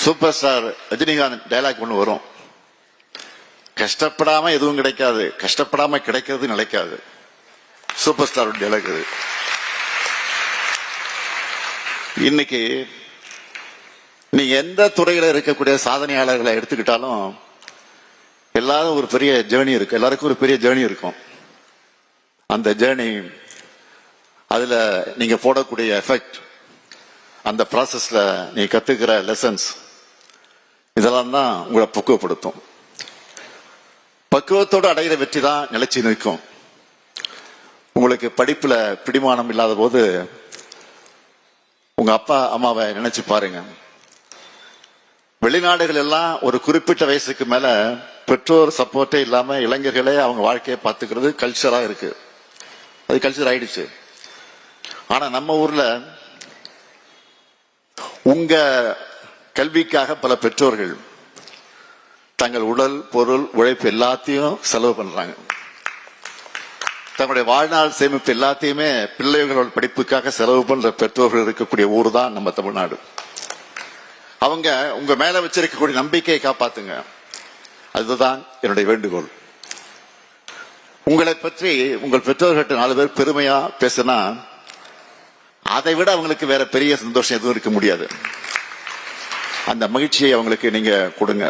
Super star Rajinikanth dialogue ஒண்ணு வரும், கஷ்டப்படாம எதுவும் கிடைக்காது, கஷ்டப்படாம கிடைக்கிறது நிலைக்காது. சூப்பர் ஸ்டார் டைலாக் இது. இன்னைக்கு நீங்க எந்த துறையில இருக்கக்கூடிய சாதனையாளர்களை எடுத்துக்கிட்டாலும் எல்லாரும் ஒரு பெரிய ஜேர்னி இருக்கு, எல்லாருக்கும் ஒரு பெரிய ஜேர்னி இருக்கும். அந்த ஜேர்னி, அதுல நீங்க போடக்கூடிய எஃபெக்ட், அந்த ப்ராசஸ்ல நீங்க கத்துக்கிற லெசன்ஸ், இதெல்லாம் தான் உங்களை பக்குவப்படுத்தும். பக்குவத்தோடு அடைகிற வெற்றி தான் நிலைச்சி நிற்கும். உங்களுக்கு படிப்புல பிடிமானம் இல்லாத போது உங்க அப்பா அம்மாவை நினைச்சு பாருங்க. வெளிநாடுகள் எல்லாம் ஒரு குறிப்பிட்ட வயசுக்கு மேல பெற்றோர் சப்போர்ட்டே இல்லாம இளைஞர்களே அவங்க வாழ்க்கையை பார்த்துக்கிறது கல்ச்சரா இருக்கு, அது கல்ச்சர் ஆயிடுச்சு. ஆனா நம்ம ஊர்ல உங்க கல்விக்காக பல பெற்றோர்கள் தங்கள் உடல் பொருள் உழைப்பு எல்லாத்தையும் செலவு பண்றாங்க. தங்களுடைய வாழ்நாள் சேமிப்பு எல்லாத்தையுமே பிள்ளைகளோட படிப்புக்காக செலவு பண்ற பெற்றோர்கள் இருக்கக்கூடிய ஊர் தான் நம்ம தமிழ்நாடு. அவங்க உங்க மேல வச்சிருக்கக்கூடிய நம்பிக்கையை காப்பாத்துங்க, அதுதான் என்னுடைய வேண்டுகோள். உங்களை பற்றி உங்கள் பெற்றோர்கிட்ட 4 பேர் பெருமையா பேசினா அதை விட அவங்களுக்கு வேற பெரிய சந்தோஷம் எதுவும் இருக்க முடியாது. அந்த மகிழ்ச்சியை அவங்களுக்கு நீங்க கொடுங்க.